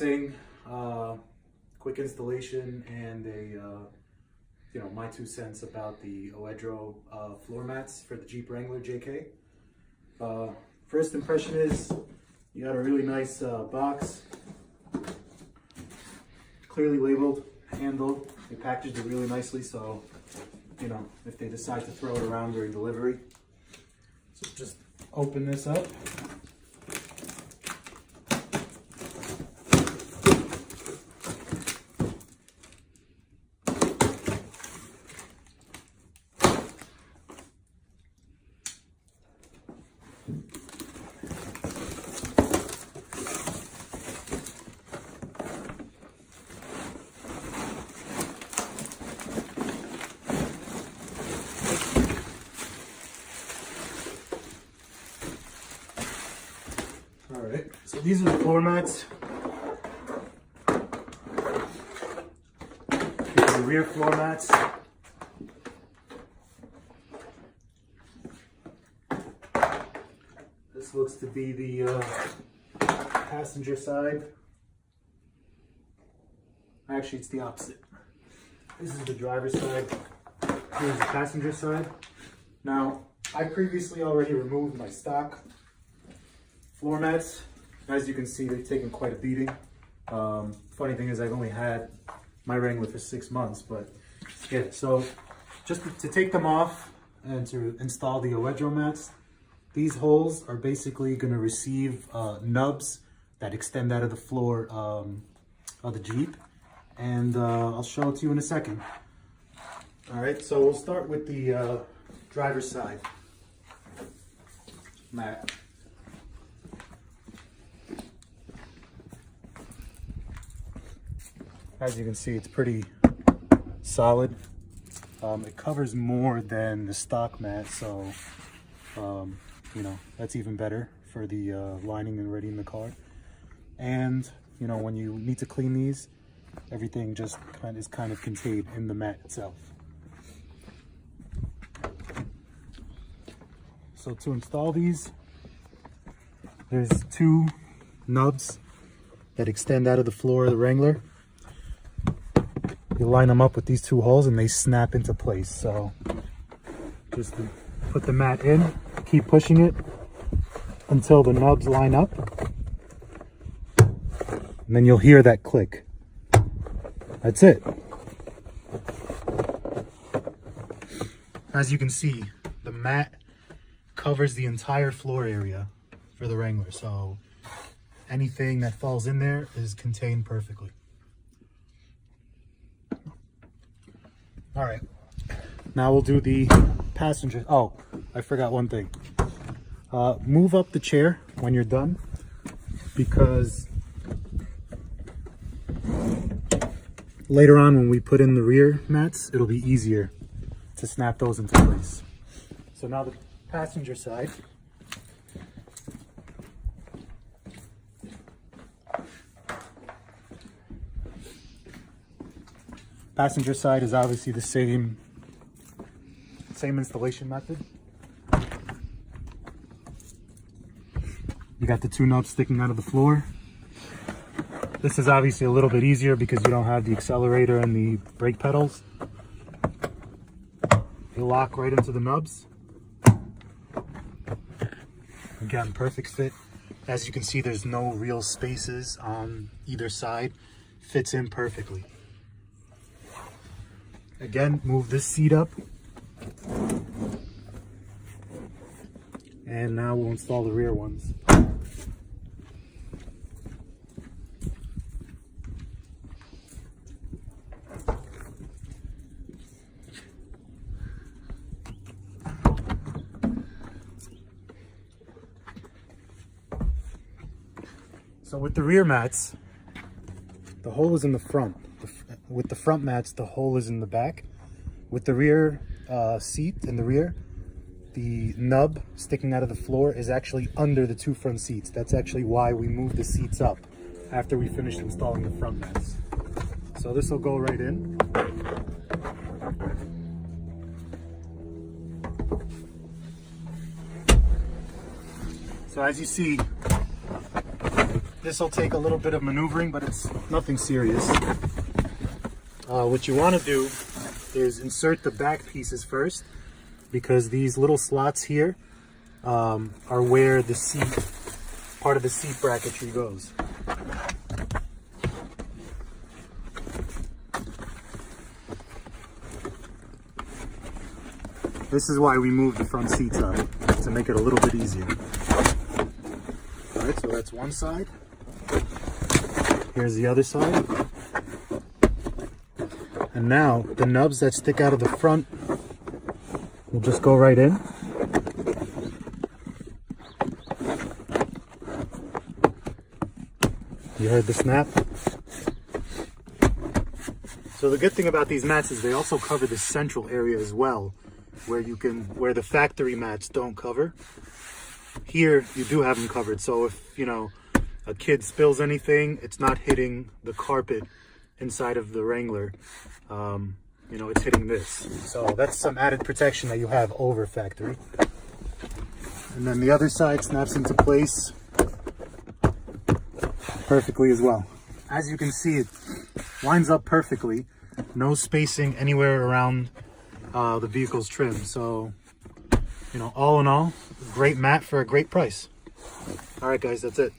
unboxing, quick installation, and a my 2 cents about the OEDRO floor mats for the Jeep Wrangler JK. First impression is you got a really nice box, clearly labeled, handled. They packaged it really nicely, so if they decide to throw it around during delivery. So just open this up. Alright, so these are the floor mats. These are the rear floor mats. This looks to be the passenger side. Actually, it's the opposite. This is the driver's side. Here's the passenger side. Now, I previously already removed my stock floor mats. As you can see, they've taken quite a beating. Funny thing is, I've only had my Wrangler for 6 months, but yeah, so just to take them off and to install the OEDRO mats, these holes are basically going to receive nubs that extend out of the floor of the Jeep, and I'll show it to you in a second. All right, so we'll start with the driver's side mat. As you can see, it's pretty solid. It covers more than the stock mat, so that's even better for the lining and readying the car. And when you need to clean these, everything just is kind of contained in the mat itself. So to install these, there's 2 nubs that extend out of the floor of the Wrangler. You line them up with these 2 holes and they snap into place. So just put the mat in, keep pushing it until the nubs line up, and then you'll hear that click. That's it. As you can see, the mat covers the entire floor area for the Wrangler, so anything that falls in there is contained perfectly. All right, now we'll do the passenger. Oh, I forgot one thing. Move up the chair when you're done, because later on when we put in the rear mats, it'll be easier to snap those into place. So now the passenger side. Passenger side is obviously the same installation method. You got the 2 nubs sticking out of the floor. This is obviously a little bit easier because you don't have the accelerator and the brake pedals. They lock right into the nubs. Again, perfect fit. As you can see, there's no real spaces on either side. Fits in perfectly. Again, move this seat up. And now we'll install the rear ones. So with the rear mats, the hole is in the front. With the front mats, the hole is in the back. With the rear seat in the rear, the nub sticking out of the floor is actually under the 2 front seats. That's actually why we moved the seats up after we finished installing the front mats. So this will go right in. So as you see, This will take a little bit of maneuvering, but it's nothing serious. What you want to do is insert the back pieces first, because these little slots here are where the seat, part of the seat bracketry goes. This is why we moved the front seats up, to make it a little bit easier. Alright, so that's one side. Here's the other side. And now the nubs that stick out of the front will just go right in. You heard the snap? So the good thing about these mats is they also cover the central area as well, where the factory mats don't cover. Here you do have them covered, so if a kid spills anything, it's not hitting the carpet inside of the Wrangler. It's hitting this. So that's some added protection that you have over factory. And then the other side snaps into place perfectly as well. As you can see, it lines up perfectly. No spacing anywhere around the vehicle's trim. So, all in all, great mat for a great price. All right, guys, that's it.